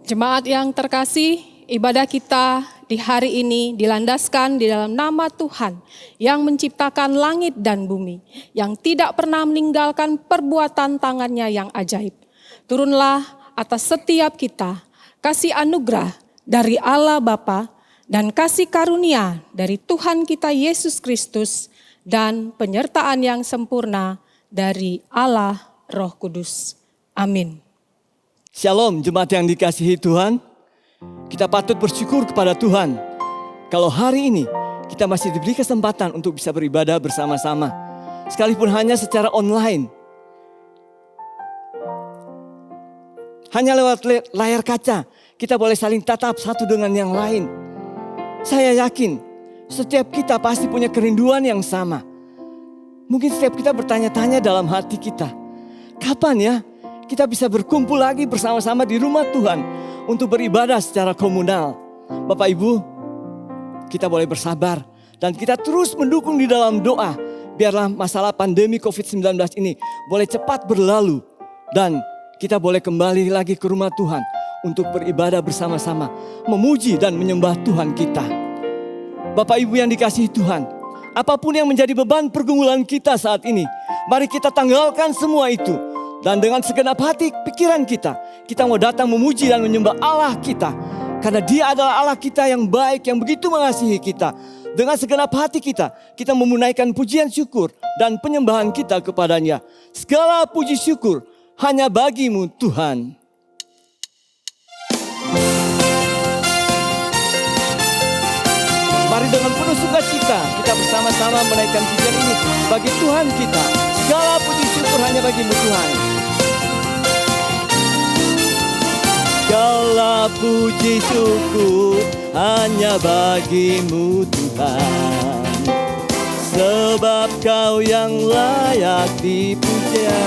Jemaat yang terkasih, ibadah kita di hari ini dilandaskan di dalam nama Tuhan yang menciptakan langit dan bumi, yang tidak pernah meninggalkan perbuatan tangannya yang ajaib. Turunlah atas setiap kita kasih anugerah dari Allah Bapa dan kasih karunia dari Tuhan kita Yesus Kristus dan penyertaan yang sempurna dari Allah Roh Kudus. Amin. Shalom jemaat yang dikasihi Tuhan. Kita patut bersyukur kepada Tuhan kalau hari ini kita masih diberi kesempatan untuk bisa beribadah bersama-sama. Sekalipun hanya secara online. Hanya lewat layar kaca kita boleh saling tatap satu dengan yang lain. Saya yakin setiap kita pasti punya kerinduan yang sama. Mungkin setiap kita bertanya-tanya dalam hati kita, kapan ya kita bisa berkumpul lagi bersama-sama di rumah Tuhan untuk beribadah secara komunal. Bapak Ibu, kita boleh bersabar dan kita terus mendukung di dalam doa. Biarlah masalah pandemi COVID-19 ini boleh cepat berlalu dan kita boleh kembali lagi ke rumah Tuhan untuk beribadah bersama-sama, memuji dan menyembah Tuhan kita. Bapak Ibu yang dikasihi Tuhan, apapun yang menjadi beban pergumulan kita saat ini, mari kita tanggalkan semua itu. Dan dengan segenap hati pikiran kita mau datang memuji dan menyembah Allah kita. Karena Dia adalah Allah kita yang baik, yang begitu mengasihi kita. Dengan segenap hati kita memunaikan pujian syukur dan penyembahan kita kepadanya. Segala puji syukur hanya bagi-Mu Tuhan. Mari dengan penuh sukacita kita bersama-sama menaikkan pujian ini bagi Tuhan kita. Segala puji syukur hanya bagi-Mu Tuhan. Segala puji syukur hanya bagi-Mu Tuhan. Sebab Kau yang layak dipuja.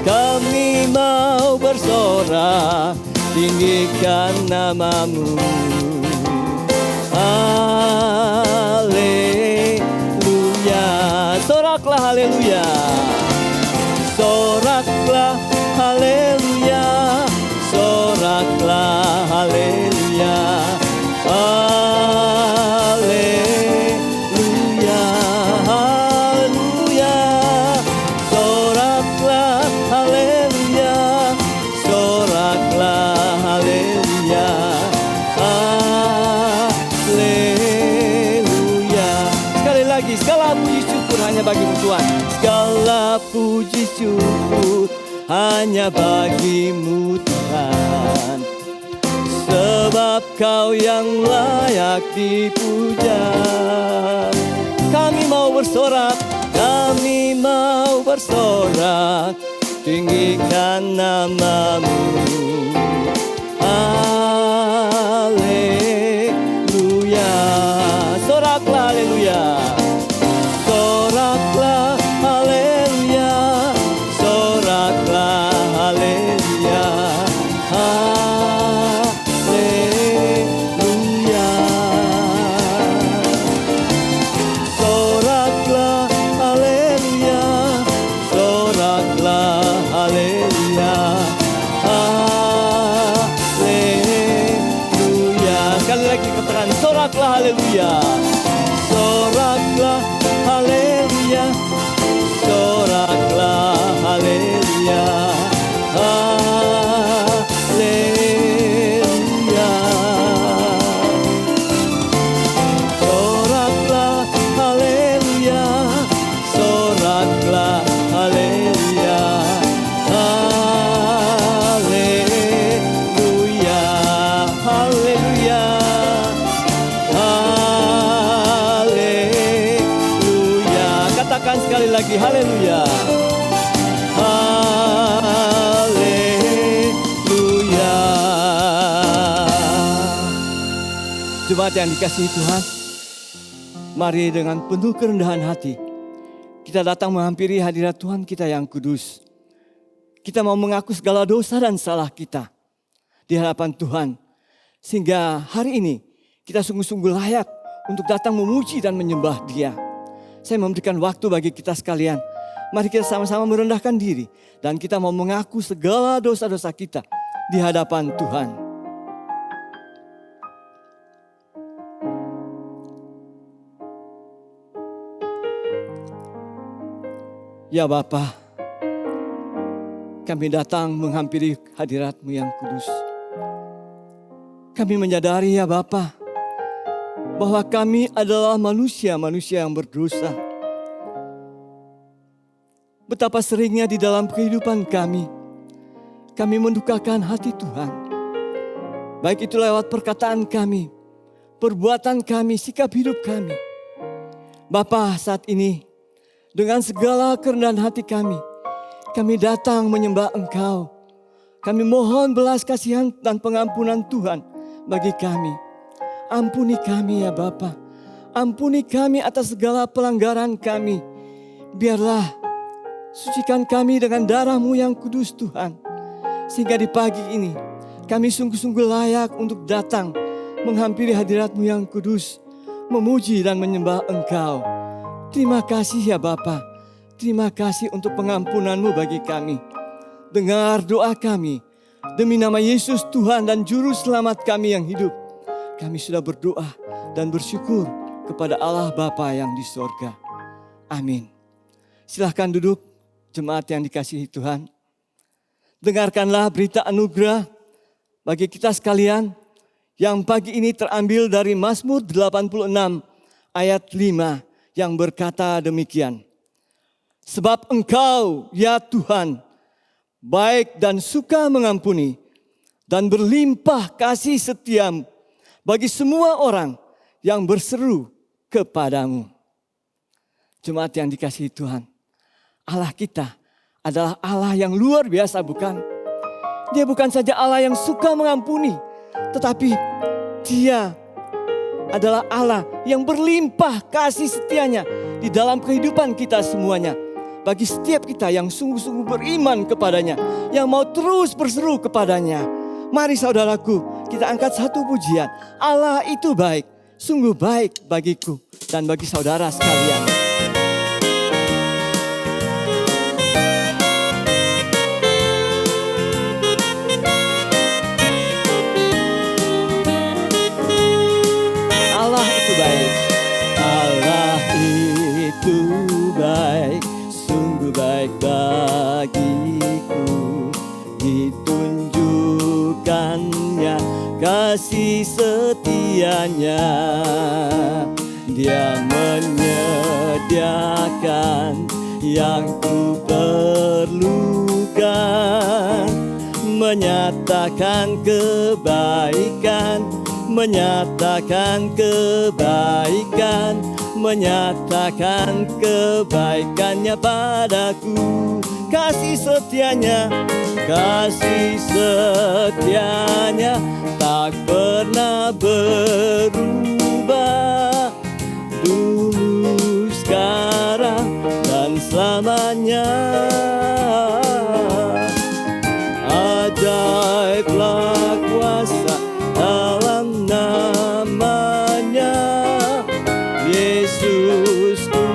Kami mau bersorak tinggikan nama-Mu. Haleluya. Soraklah haleluya. Soraklah haleluya. Soraklah haleluya. Haleluya. Haleluya. Soraklah haleluya. Soraklah haleluya. Haleluya. Sekali lagi, segala puji syukur hanya bagi-Mu Tuhan. Segala puji syukur hanya bagi-Mu Tuhan. Sebab Kau yang layak dipuja. Kami mau bersorak, kami mau bersorak, tinggikan nama-Mu. Haleluya. Soraklah haleluya. Soraklah haleluya. Soraklah haleluya. katakan sekali lagi, haleluya. Haleluya. Jemaat yang dikasihi Tuhan, mari dengan penuh kerendahan hati kita datang menghampiri hadirat Tuhan kita yang kudus. Kita mau mengaku segala dosa dan salah kita di hadapan Tuhan. Sehingga hari ini kita sungguh-sungguh layak untuk datang memuji dan menyembah Dia. Saya memberikan waktu bagi kita sekalian. Mari kita sama-sama merendahkan diri. Dan kita mau mengaku segala dosa-dosa kita di hadapan Tuhan. Ya Bapa, kami datang menghampiri hadirat-Mu yang kudus. Kami menyadari ya Bapa, bahwa kami adalah manusia-manusia yang berdosa. Betapa seringnya di dalam kehidupan kami mendukakan hati Tuhan. Baik itu lewat perkataan kami, perbuatan kami, sikap hidup kami. Bapa, saat ini dengan segala kerendahan hati kami datang menyembah Engkau. Kami mohon belas kasihan dan pengampunan Tuhan bagi kami. Ampuni kami ya Bapa. Ampuni kami atas segala pelanggaran kami. Biarlah sucikan kami dengan darah-Mu yang kudus Tuhan. Sehingga di pagi ini kami sungguh-sungguh layak untuk datang menghampiri hadirat-Mu yang kudus. Memuji dan menyembah Engkau. Terima kasih ya Bapa. Terima kasih untuk pengampunan-Mu bagi kami. Dengar doa kami. Demi nama Yesus Tuhan dan Juru Selamat kami yang hidup. Kami sudah berdoa dan bersyukur kepada Allah Bapa yang di sorga. Amin. Silahkan duduk jemaat yang dikasihi Tuhan. Dengarkanlah berita anugerah bagi kita sekalian yang pagi ini terambil dari Mazmur 86 ayat 5 yang berkata demikian. Sebab Engkau ya Tuhan baik dan suka mengampuni dan berlimpah kasih setia-Mu bagi semua orang yang berseru kepadamu. Jemaat yang dikasihi Tuhan, Allah kita adalah Allah yang luar biasa, bukan? Dia bukan saja Allah yang suka mengampuni, tetapi Dia adalah Allah yang berlimpah kasih setia-Nya di dalam kehidupan kita semuanya. Bagi setiap kita yang sungguh-sungguh beriman kepadanya, yang mau terus berseru kepadanya. Mari saudaraku, kita angkat satu pujian. Allah itu baik, sungguh baik bagiku dan bagi saudara sekalian. Allah itu baik, Allah itu baik, sungguh baik bagiku. Ditunjukkannya kasih setia-Nya, Dia menyediakan yang ku perlukan, menyatakan kebaikan, menyatakan kebaikan, menyatakan kebaikannya padaku. Kasih setia-Nya, kasih setia-Nya tak pernah berubah. Dulu, sekarang, dan selamanya. Ajaiblah kuasa dalam nama-Nya. Yesusku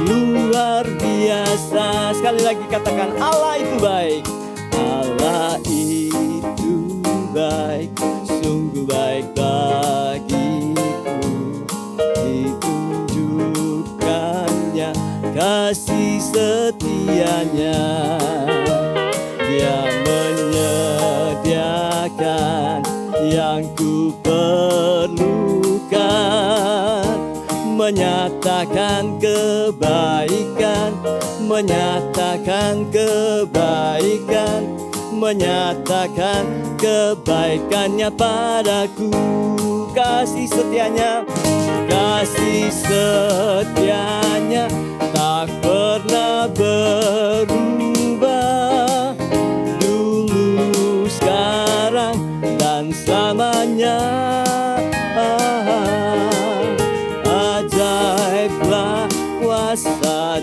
luar biasa. Sekali lagi katakan, Allah itu baik. Allah itu baik, sungguh baik bagiku. Ditunjukkannya kasih setia-Nya, Dia menyediakan yang ku perlukan, menyatakan kebaikan, menyatakan kebaikan, menyatakan kebaikannya padaku. Kasih setia-Nya, kasih setia-Nya tak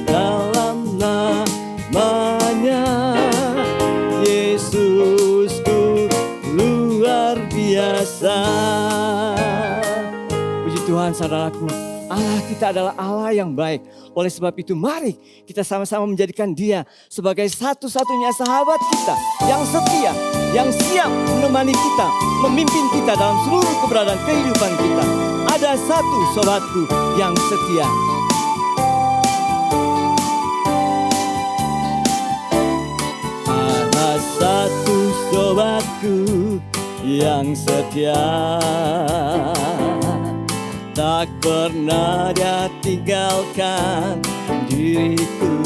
dalam namanya. Yesusku luar biasa. Puji Tuhan saudaraku, Allah kita adalah Allah yang baik. Oleh sebab itu mari kita sama-sama menjadikan Dia sebagai satu-satunya sahabat kita yang setia, yang siap menemani kita, memimpin kita dalam seluruh keberadaan kehidupan kita. Ada satu sobatku yang setia. Ada satu sobatku yang setia, tak pernah dia tinggalkan diriku.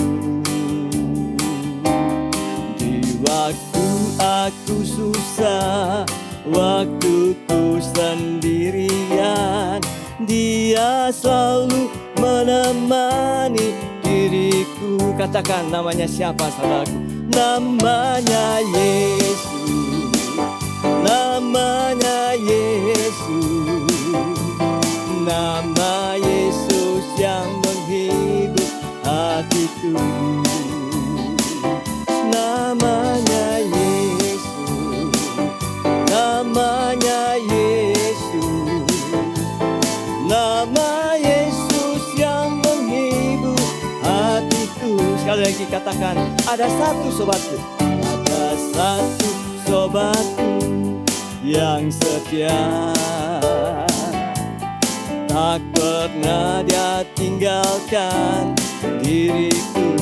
Di waktu aku susah, waktu ku sendirian, Dia selalu menemani diriku. Katakan namanya siapa saudaraku? Namanya Yesus. Namanya Yesus. Nama Yesus yang menghibur hatiku. Namanya Yesus. Namanya Yesus. Nama Yesus yang menghibur hatiku. Sekali lagi katakan, ada satu sobatku. Ada satu sobatku yang setia, tak pernah dia tinggalkan diriku.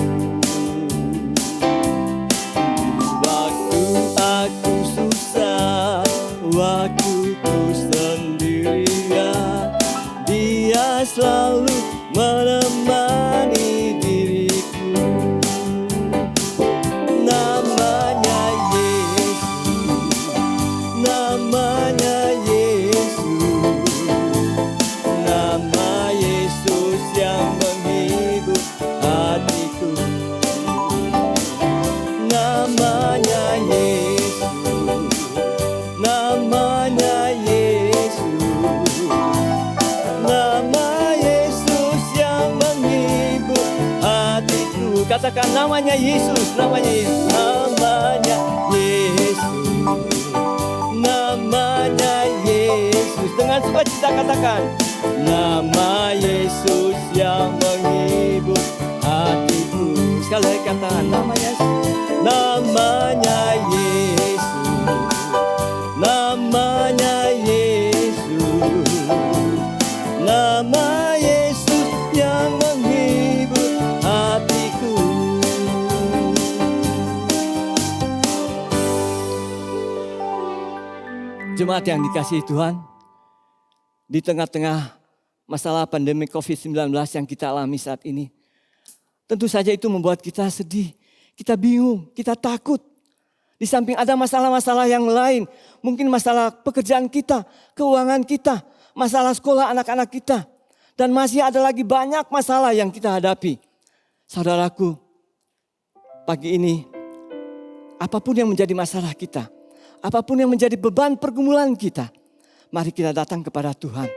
Waktu aku susah, waktu ku sendirian, Dia selalu menemani diriku. Namanya Yesus. Namanya Yesus. Nama Yesus yang menghibur hatiku. Namanya Yesus. Namanya Yesus. Nama Yesus yang menghibur hatiku. Katakan namanya Yesus. Namanya Yesus. Namanya Yesus. Namanya Yesus. Dengan sukacita katakan, nama Yesus yang menghibur hatiku. Sekali lagi katakan namanya Yesus. Namanya Yesus. Namanya Yesus. Nama Yesus yang menghibur hatiku. Jemaat yang dikasihi Tuhan, di tengah-tengah masalah pandemi COVID-19 yang kita alami saat ini, tentu saja itu membuat kita sedih, kita bingung, kita takut. Di samping ada masalah-masalah yang lain, mungkin masalah pekerjaan kita, keuangan kita, masalah sekolah anak-anak kita, dan masih ada lagi banyak masalah yang kita hadapi. Saudaraku, pagi ini, apapun yang menjadi masalah kita, apapun yang menjadi beban pergumulan kita, mari kita datang kepada Tuhan.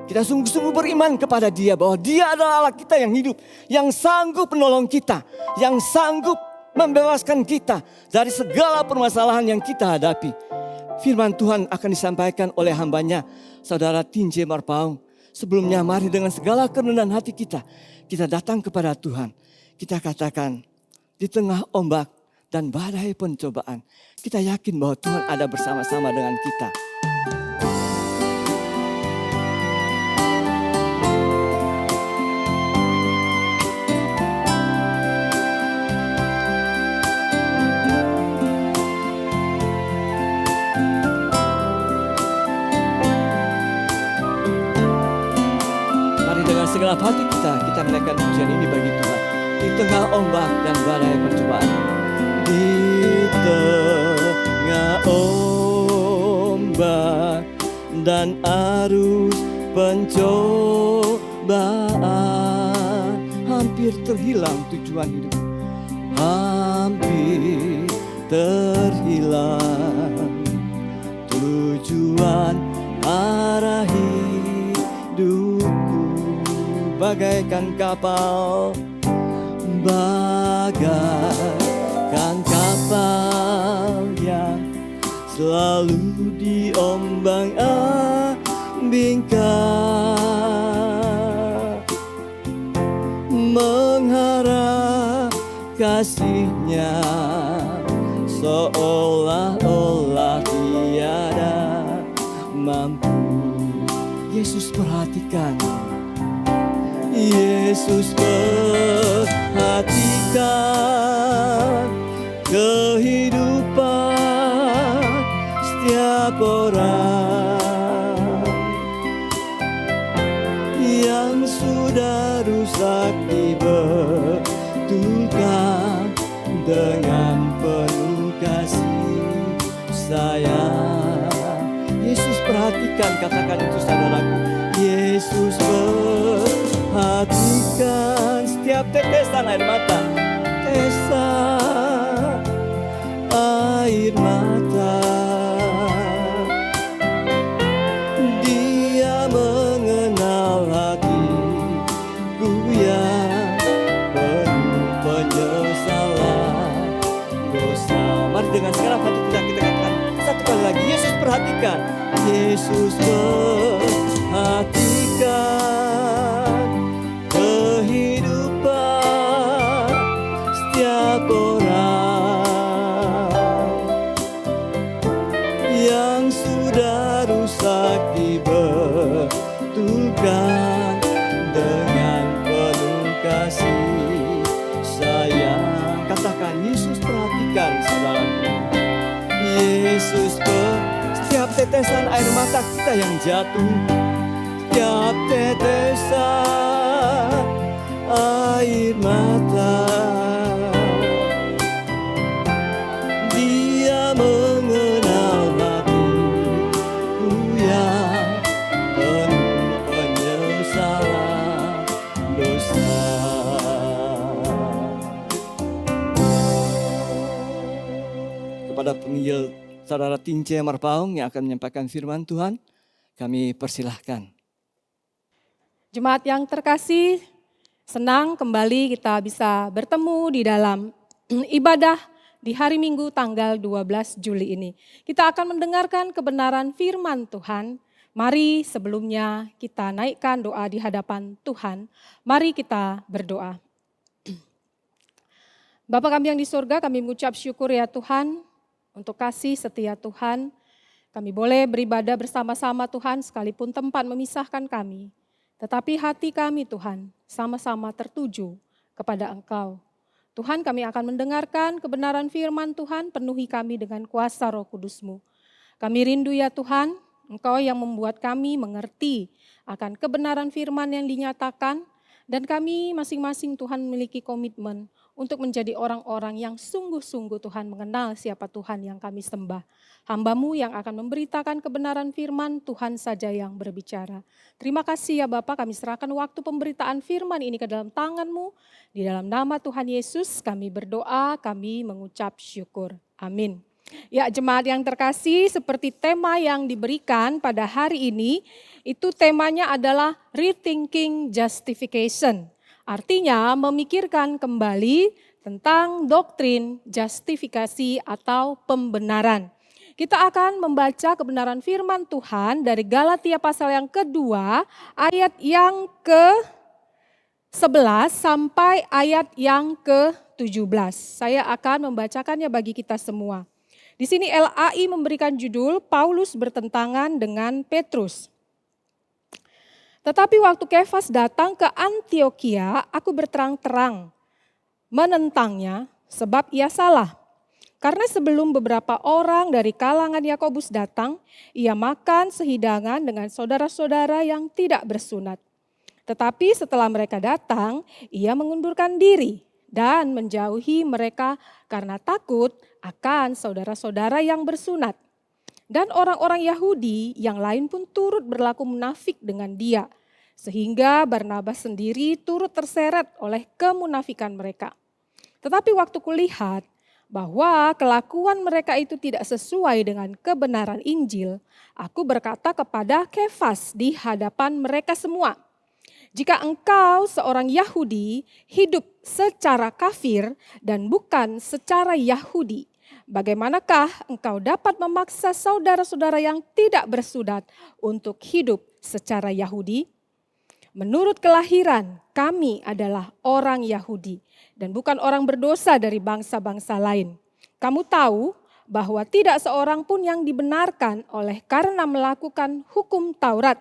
Kita sungguh-sungguh beriman kepada Dia bahwa Dia adalah Allah kita yang hidup, yang sanggup menolong kita, yang sanggup membebaskan kita dari segala permasalahan yang kita hadapi. Firman Tuhan akan disampaikan oleh hambanya, Saudara Tinje Marpaung. Sebelumnya mari dengan segala kerendahan hati kita datang kepada Tuhan. Kita katakan, di tengah ombak dan badai pencobaan, kita yakin bahwa Tuhan ada bersama-sama dengan kita. Segenap hati kita menaikkan pujian ini bagi Tuhan. Di tengah ombak dan badai percobaan. Di tengah ombak dan arus pencobaan, hampir terhilang tujuan hidup. Hampir terhilang tujuan arah hidupku. Bagaikan kapal bagaikan kapal yang selalu diombang-ambingkan, mengharap kasih-Nya seolah-olah tiada mampu. Yesus perhatikan, Yesus perhatikan kehidupan setiap orang yang sudah rusak, dibetulkan dengan penuh kasih sayang. Yesus perhatikan, katakan itu saudaraku. Yesus perhatikan setiap tetesan air mata, tetesan air mata. Dia mengenal hatiku yang penuh penyesalan dosa. Mari dengan segenap hati kita katakan satu kali lagi, Yesus perhatikan. Yesus perhatikan kehidupan setiap orang yang sudah rusak, dibetulkan dengan penuh kasih sayang. Katakan, Yesus perhatikan saudaraku. Yesus setiap tetesan air mata kita yang jatuh, setiap tetesan air mata, Dia mengenal hatiku yang penuh penyesalan dosa. Kepada penginjil Saudara Tince Marpaung yang akan menyampaikan firman Tuhan, kami persilahkan. Jemaat yang terkasih, senang kembali kita bisa bertemu di dalam ibadah di hari Minggu tanggal 12 Juli ini. Kita akan mendengarkan kebenaran firman Tuhan. Mari sebelumnya kita naikkan doa di hadapan Tuhan. Mari kita berdoa. Bapa kami yang di surga, kami mengucap syukur ya Tuhan, untuk kasih setia Tuhan, kami boleh beribadah bersama-sama Tuhan sekalipun tempat memisahkan kami. Tetapi hati kami Tuhan sama-sama tertuju kepada Engkau. Tuhan, kami akan mendengarkan kebenaran firman Tuhan, penuhi kami dengan kuasa Roh Kudus-Mu. Kami rindu ya Tuhan, Engkau yang membuat kami mengerti akan kebenaran firman yang dinyatakan, dan kami masing-masing Tuhan memiliki komitmen untuk menjadi orang-orang yang sungguh-sungguh Tuhan mengenal siapa Tuhan yang kami sembah. Hamba-Mu yang akan memberitakan kebenaran firman, Tuhan saja yang berbicara. Terima kasih ya Bapa, kami serahkan waktu pemberitaan firman ini ke dalam tangan-Mu. Di dalam nama Tuhan Yesus kami berdoa, kami mengucap syukur. Amin. Ya jemaat yang terkasih, seperti tema yang diberikan pada hari ini, itu temanya adalah Rethinking Justification. Artinya memikirkan kembali tentang doktrin justifikasi atau pembenaran. Kita akan membaca kebenaran firman Tuhan dari Galatia pasal yang kedua, ayat yang ke-11 sampai ayat yang ke-17. Saya akan membacakannya bagi kita semua. Di sini LAI memberikan judul Paulus bertentangan dengan Petrus. Tetapi waktu Kefas datang ke Antiokhia, aku berterang-terang menentangnya sebab ia salah. Karena sebelum beberapa orang dari kalangan Yakobus datang, ia makan sehidangan dengan saudara-saudara yang tidak bersunat. Tetapi setelah mereka datang, ia mengundurkan diri dan menjauhi mereka karena takut akan saudara-saudara yang bersunat. Dan orang-orang Yahudi yang lain pun turut berlaku munafik dengan dia. Sehingga Barnabas sendiri turut terseret oleh kemunafikan mereka. Tetapi waktu kulihat bahwa kelakuan mereka itu tidak sesuai dengan kebenaran Injil, aku berkata kepada Kefas di hadapan mereka semua, Jika engkau seorang Yahudi hidup secara kafir dan bukan secara Yahudi, bagaimanakah engkau dapat memaksa saudara-saudara yang tidak bersudat untuk hidup secara Yahudi? Menurut kelahiran, kami adalah orang Yahudi dan bukan orang berdosa dari bangsa-bangsa lain. Kamu tahu bahwa tidak seorang pun yang dibenarkan oleh karena melakukan hukum Taurat,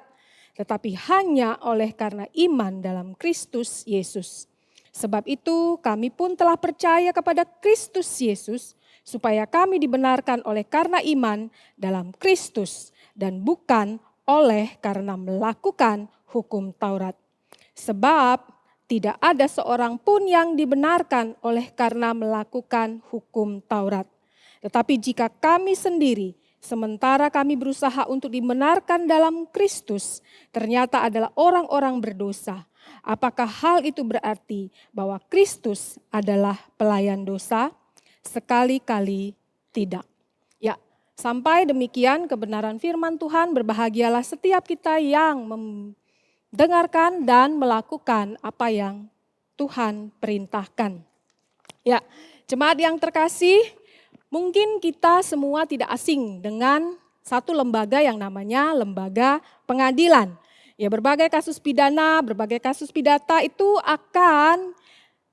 tetapi hanya oleh karena iman dalam Kristus Yesus. Sebab itu kami pun telah percaya kepada Kristus Yesus, supaya kami dibenarkan oleh karena iman dalam Kristus dan bukan oleh karena melakukan hukum Taurat. Sebab tidak ada seorang pun yang dibenarkan oleh karena melakukan hukum Taurat. Tetapi jika kami sendiri, sementara kami berusaha untuk dibenarkan dalam Kristus, ternyata adalah orang-orang berdosa. Apakah hal itu berarti bahwa Kristus adalah pelayan dosa? Sekali-kali tidak. Ya, sampai demikian kebenaran firman Tuhan. Berbahagialah setiap kita yang mendengarkan dan melakukan apa yang Tuhan perintahkan. Ya, jemaat yang terkasih, mungkin kita semua tidak asing dengan satu lembaga yang namanya lembaga pengadilan. Ya, berbagai kasus pidana, berbagai kasus pidata itu akan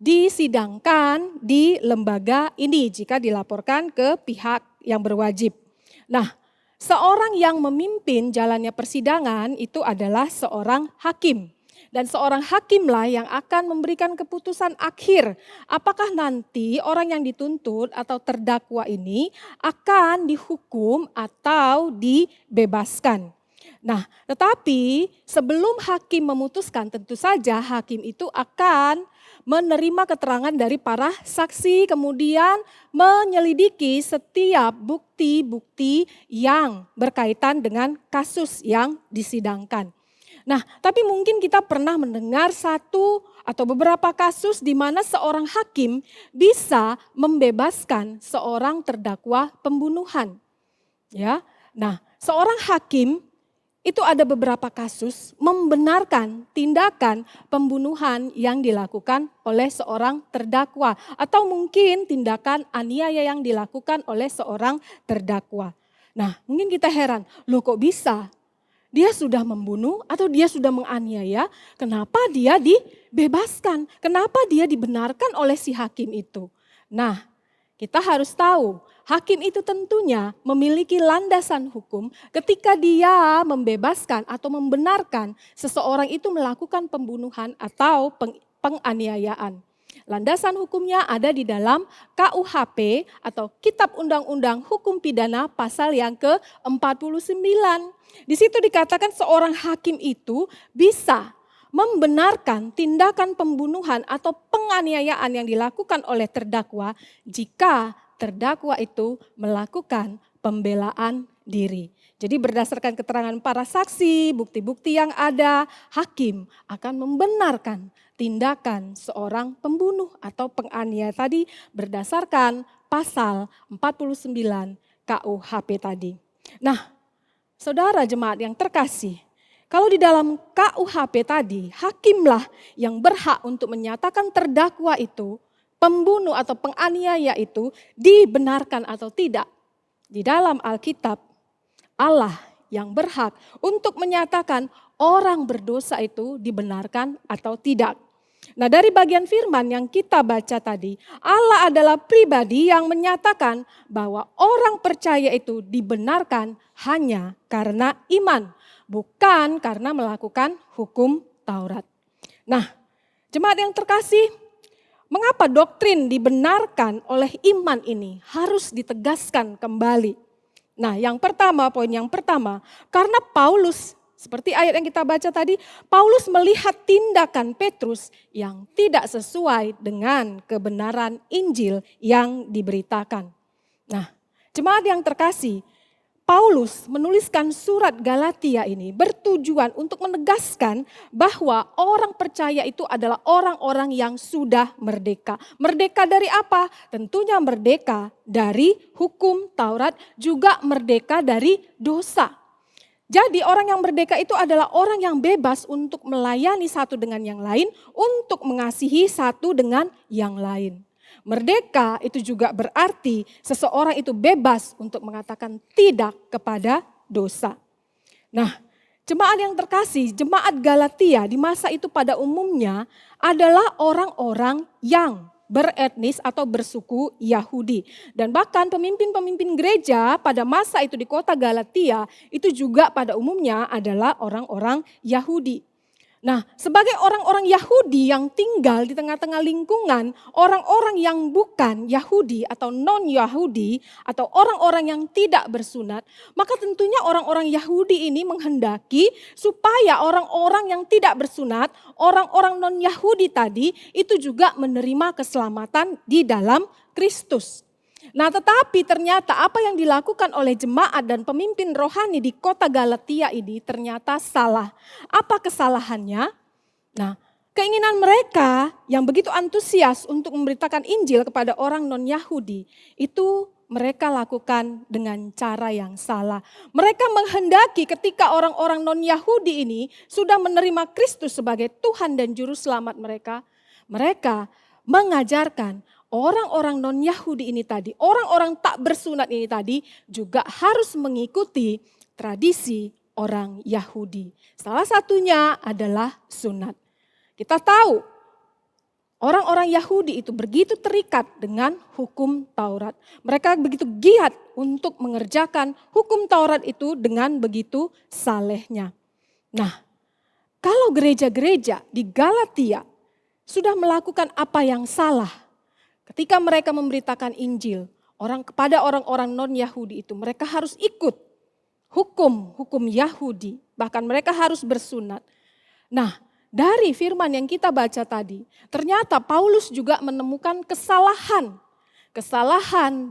disidangkan di lembaga ini jika dilaporkan ke pihak yang berwajib. Nah, seorang yang memimpin jalannya persidangan itu adalah seorang hakim. Dan seorang hakimlah yang akan memberikan keputusan akhir. Apakah nanti orang yang dituntut atau terdakwa ini akan dihukum atau dibebaskan. Nah, tetapi sebelum hakim memutuskan, tentu saja hakim itu akan menerima keterangan dari para saksi, kemudian menyelidiki setiap bukti-bukti yang berkaitan dengan kasus yang disidangkan. Nah, tapi mungkin kita pernah mendengar satu atau beberapa kasus di mana seorang hakim bisa membebaskan seorang terdakwa pembunuhan. Ya. Nah, seorang hakim itu ada beberapa kasus membenarkan tindakan pembunuhan yang dilakukan oleh seorang terdakwa atau mungkin tindakan aniaya yang dilakukan oleh seorang terdakwa. Nah, mungkin kita heran, loh kok bisa? Dia sudah membunuh atau dia sudah menganiaya, kenapa dia dibebaskan? Kenapa dia dibenarkan oleh si hakim itu? Nah, kita harus tahu, hakim itu tentunya memiliki landasan hukum ketika dia membebaskan atau membenarkan seseorang itu melakukan pembunuhan atau penganiayaan. Landasan hukumnya ada di dalam KUHP atau Kitab Undang-Undang Hukum Pidana pasal yang ke-49. Di situ dikatakan seorang hakim itu bisa membenarkan tindakan pembunuhan atau penganiayaan yang dilakukan oleh terdakwa jika terdakwa itu melakukan pembelaan diri. Jadi berdasarkan keterangan para saksi, bukti-bukti yang ada, hakim akan membenarkan tindakan seorang pembunuh atau penganiaya tadi berdasarkan pasal 49 KUHP tadi. Nah, saudara jemaat yang terkasih, kalau di dalam KUHP tadi, hakimlah yang berhak untuk menyatakan terdakwa itu, pembunuh atau penganiaya itu dibenarkan atau tidak. Di dalam Alkitab, Allah yang berhak untuk menyatakan orang berdosa itu dibenarkan atau tidak. Nah, dari bagian firman yang kita baca tadi, Allah adalah pribadi yang menyatakan bahwa orang percaya itu dibenarkan hanya karena iman, bukan karena melakukan hukum Taurat. Nah, jemaat yang terkasih, mengapa doktrin dibenarkan oleh iman ini harus ditegaskan kembali? Nah, poin yang pertama, karena Paulus, seperti ayat yang kita baca tadi, Paulus melihat tindakan Petrus yang tidak sesuai dengan kebenaran Injil yang diberitakan. Nah, jemaat yang terkasih, Paulus menuliskan surat Galatia ini bertujuan untuk menegaskan bahwa orang percaya itu adalah orang-orang yang sudah merdeka. Merdeka dari apa? Tentunya merdeka dari hukum Taurat, juga merdeka dari dosa. Jadi orang yang merdeka itu adalah orang yang bebas untuk melayani satu dengan yang lain, untuk mengasihi satu dengan yang lain. Merdeka itu juga berarti seseorang itu bebas untuk mengatakan tidak kepada dosa. Nah, jemaat yang terkasih, jemaat Galatia di masa itu pada umumnya adalah orang-orang yang beretnis atau bersuku Yahudi. Dan bahkan pemimpin-pemimpin gereja pada masa itu di kota Galatia itu juga pada umumnya adalah orang-orang Yahudi. Nah, sebagai orang-orang Yahudi yang tinggal di tengah-tengah lingkungan orang-orang yang bukan Yahudi atau non-Yahudi atau orang-orang yang tidak bersunat, maka tentunya orang-orang Yahudi ini menghendaki supaya orang-orang yang tidak bersunat, orang-orang non-Yahudi tadi itu juga menerima keselamatan di dalam Kristus. Nah, tetapi ternyata apa yang dilakukan oleh jemaat dan pemimpin rohani di kota Galatia ini ternyata salah. Apa kesalahannya? Nah, keinginan mereka yang begitu antusias untuk memberitakan Injil kepada orang non-Yahudi, itu mereka lakukan dengan cara yang salah. Mereka menghendaki ketika orang-orang non-Yahudi ini sudah menerima Kristus sebagai Tuhan dan Juru Selamat mereka, mereka mengajarkan orang-orang non-Yahudi ini tadi, orang-orang tak bersunat ini tadi juga harus mengikuti tradisi orang Yahudi. Salah satunya adalah sunat. Kita tahu orang-orang Yahudi itu begitu terikat dengan hukum Taurat. Mereka begitu giat untuk mengerjakan hukum Taurat itu dengan begitu salehnya. Nah, kalau gereja-gereja di Galatia sudah melakukan apa yang salah, ketika mereka memberitakan Injil kepada orang-orang non-Yahudi itu, mereka harus ikut hukum Yahudi, bahkan mereka harus bersunat. Nah, dari firman yang kita baca tadi, ternyata Paulus juga menemukan kesalahan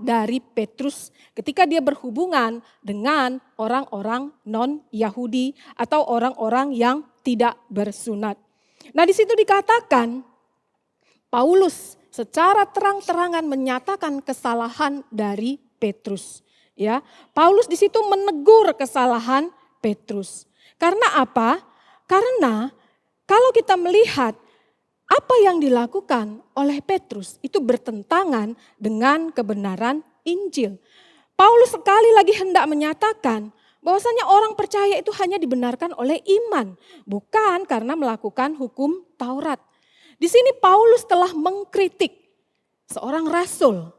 dari Petrus ketika dia berhubungan dengan orang-orang non-Yahudi atau orang-orang yang tidak bersunat. Nah, di situ dikatakan Paulus secara terang-terangan menyatakan kesalahan dari Petrus. Ya, Paulus di situ menegur kesalahan Petrus. Karena apa? Karena kalau kita melihat apa yang dilakukan oleh Petrus itu bertentangan dengan kebenaran Injil. Paulus sekali lagi hendak menyatakan bahwasanya orang percaya itu hanya dibenarkan oleh iman, bukan karena melakukan hukum Taurat. Di sini Paulus telah mengkritik seorang rasul,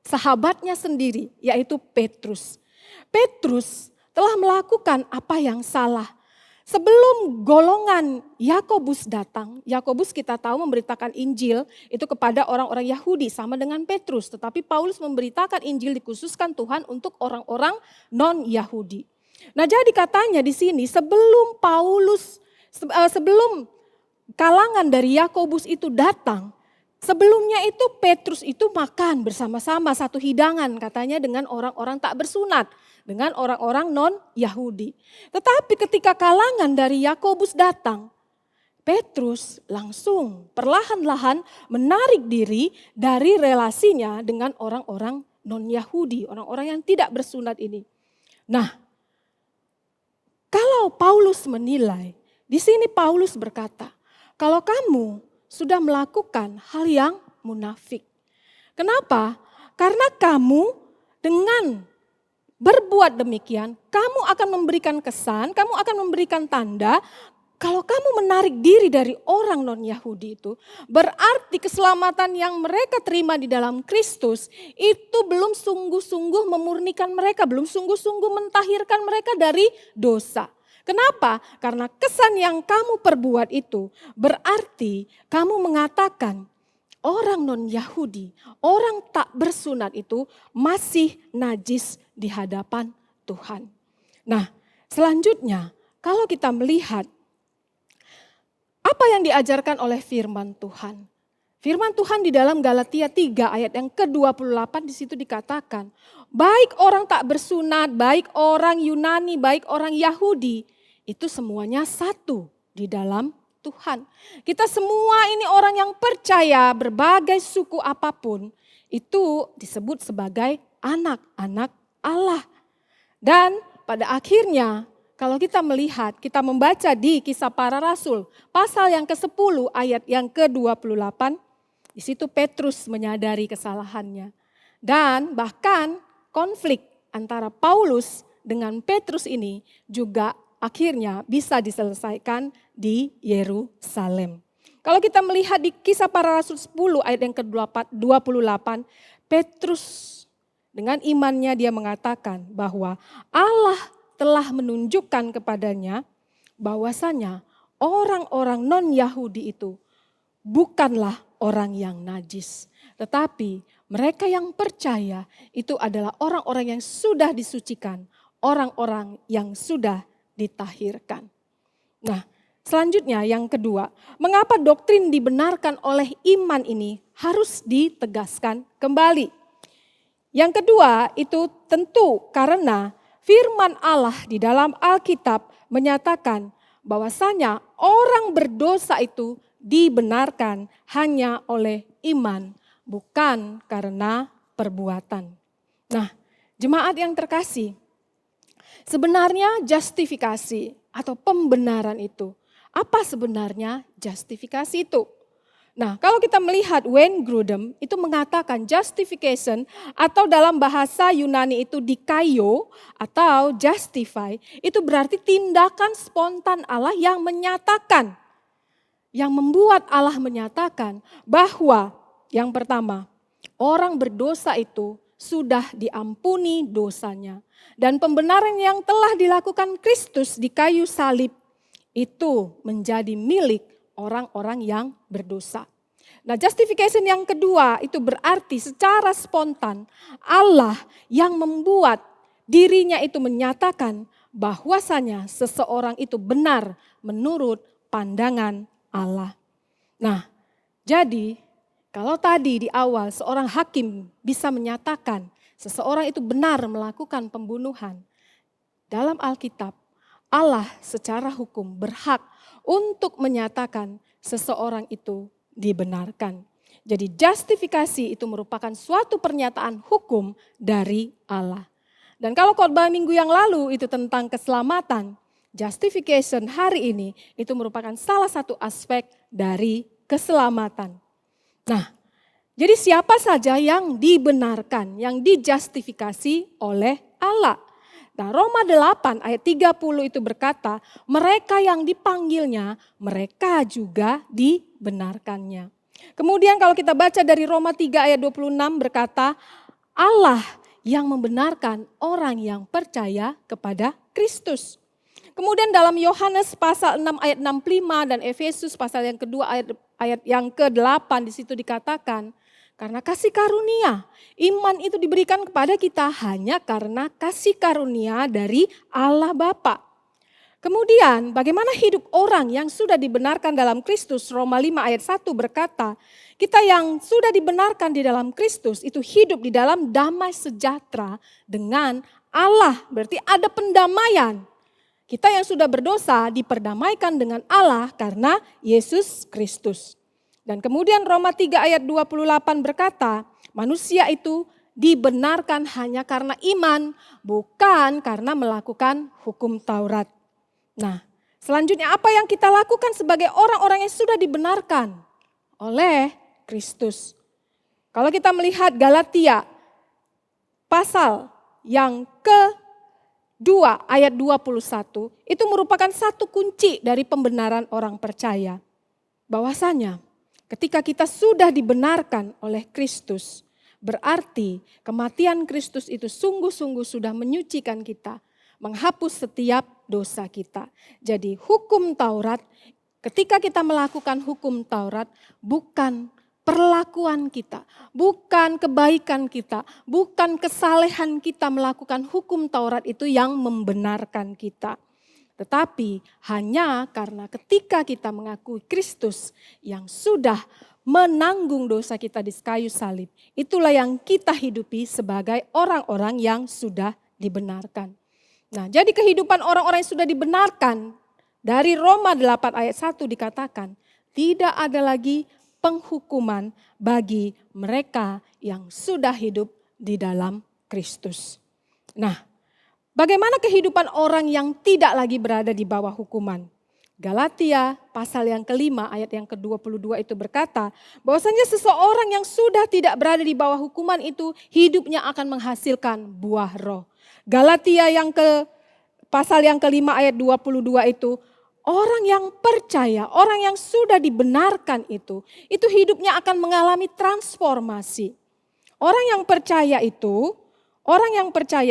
sahabatnya sendiri, yaitu Petrus. Petrus telah melakukan apa yang salah. Sebelum golongan Yakobus datang, Yakobus kita tahu memberitakan Injil itu kepada orang-orang Yahudi sama dengan Petrus. Tetapi Paulus memberitakan Injil dikhususkan Tuhan untuk orang-orang non-Yahudi. Nah, jadi katanya di sini sebelum kalangan dari Yakobus itu datang, sebelumnya itu Petrus itu makan bersama-sama satu hidangan katanya dengan orang-orang tak bersunat, dengan orang-orang non-Yahudi. Tetapi ketika kalangan dari Yakobus datang, Petrus langsung perlahan-lahan menarik diri dari relasinya dengan orang-orang non-Yahudi, orang-orang yang tidak bersunat ini. Nah, kalau Paulus menilai, di sini Paulus berkata, kalau kamu sudah melakukan hal yang munafik. Kenapa? Karena kamu dengan berbuat demikian, kamu akan memberikan kesan, kamu akan memberikan tanda, kalau kamu menarik diri dari orang non-Yahudi itu, berarti keselamatan yang mereka terima di dalam Kristus, itu belum sungguh-sungguh memurnikan mereka, belum sungguh-sungguh mentahirkan mereka dari dosa. Kenapa? Karena kesan yang kamu perbuat itu berarti kamu mengatakan orang non-Yahudi, orang tak bersunat itu masih najis di hadapan Tuhan. Nah, selanjutnya kalau kita melihat apa yang diajarkan oleh firman Tuhan. Firman Tuhan di dalam Galatia 3 ayat yang ke-28 di situ dikatakan, baik orang tak bersunat, baik orang Yunani, baik orang Yahudi, itu semuanya satu di dalam Tuhan. Kita semua ini orang yang percaya berbagai suku apapun, itu disebut sebagai anak-anak Allah. Dan pada akhirnya kalau kita melihat, kita membaca di Kisah Para Rasul, pasal yang ke-10 ayat yang ke-28, di situ Petrus menyadari kesalahannya. Dan bahkan konflik antara Paulus dengan Petrus ini juga akhirnya bisa diselesaikan di Yerusalem. Kalau kita melihat di Kisah Para Rasul 10 ayat yang ke-28, Petrus dengan imannya dia mengatakan bahwa Allah telah menunjukkan kepadanya bahwasanya orang-orang non-Yahudi itu bukanlah orang yang najis. Tetapi mereka yang percaya itu adalah orang-orang yang sudah disucikan, orang-orang yang sudah ditahirkan. Nah, selanjutnya yang kedua, mengapa doktrin dibenarkan oleh iman ini harus ditegaskan kembali? Yang kedua itu tentu karena firman Allah di dalam Alkitab menyatakan bahwasanya orang berdosa itu dibenarkan hanya oleh iman, bukan karena perbuatan. Nah, jemaat yang terkasih, sebenarnya justifikasi atau pembenaran itu, apa sebenarnya justifikasi itu? Nah, kalau kita melihat Wayne Grudem itu mengatakan justification atau dalam bahasa Yunani itu dikaio atau justify, itu berarti tindakan spontan Allah yang menyatakan, yang membuat Allah menyatakan bahwa yang pertama, orang berdosa itu sudah diampuni dosanya. Dan pembenaran yang telah dilakukan Kristus di kayu salib itu menjadi milik orang-orang yang berdosa. Nah, justification yang kedua itu berarti secara spontan Allah yang membuat dirinya itu menyatakan bahwasanya seseorang itu benar menurut pandangan Allah. Nah, jadi kalau tadi di awal seorang hakim bisa menyatakan seseorang itu benar melakukan pembunuhan, dalam Alkitab Allah secara hukum berhak untuk menyatakan seseorang itu dibenarkan. Jadi justifikasi itu merupakan suatu pernyataan hukum dari Allah. Dan kalau khotbah minggu yang lalu itu tentang keselamatan, justification hari ini itu merupakan salah satu aspek dari keselamatan. Nah, jadi siapa saja yang dibenarkan, yang dijustifikasi oleh Allah? Nah, Roma 8 ayat 30 itu berkata, mereka yang dipanggilnya, mereka juga dibenarkannya. Kemudian kalau kita baca dari Roma 3 ayat 26 berkata, Allah yang membenarkan orang yang percaya kepada Kristus. Kemudian dalam Yohanes pasal 6 ayat 65 dan Efesus pasal yang kedua ayat yang ke-8 di situ dikatakan, karena kasih karunia, iman itu diberikan kepada kita hanya karena kasih karunia dari Allah Bapa. Kemudian bagaimana hidup orang yang sudah dibenarkan dalam Kristus, Roma 5 ayat 1 berkata, kita yang sudah dibenarkan di dalam Kristus itu hidup di dalam damai sejahtera dengan Allah, berarti ada pendamaian. Kita yang sudah berdosa diperdamaikan dengan Allah karena Yesus Kristus. Dan kemudian Roma 3 ayat 28 berkata, manusia itu dibenarkan hanya karena iman, bukan karena melakukan hukum Taurat. Nah, selanjutnya apa yang kita lakukan sebagai orang-orang yang sudah dibenarkan oleh Kristus? Kalau kita melihat Galatia pasal yang ke-2 ayat 21, itu merupakan satu kunci dari pembenaran orang percaya. Bahwasanya ketika kita sudah dibenarkan oleh Kristus, berarti kematian Kristus itu sungguh-sungguh sudah menyucikan kita, menghapus setiap dosa kita. Jadi hukum Taurat, ketika kita melakukan hukum Taurat, bukan perlakuan kita, bukan kebaikan kita, bukan kesalehan kita melakukan hukum Taurat itu yang membenarkan kita. Tetapi hanya karena ketika kita mengakui Kristus yang sudah menanggung dosa kita di kayu salib, itulah yang kita hidupi sebagai orang-orang yang sudah dibenarkan. Nah, jadi kehidupan orang-orang yang sudah dibenarkan dari Roma 8 ayat 1 dikatakan, tidak ada lagi penghukuman bagi mereka yang sudah hidup di dalam Kristus. Nah, Bagaimana kehidupan orang yang tidak lagi berada di bawah hukuman? Galatia pasal yang kelima ayat yang ke-22 itu berkata bahwasanya seseorang yang sudah tidak berada di bawah hukuman itu hidupnya akan menghasilkan buah roh. Galatia pasal yang kelima ayat 22 itu, orang yang percaya, orang yang sudah dibenarkan itu hidupnya akan mengalami transformasi. Orang yang percaya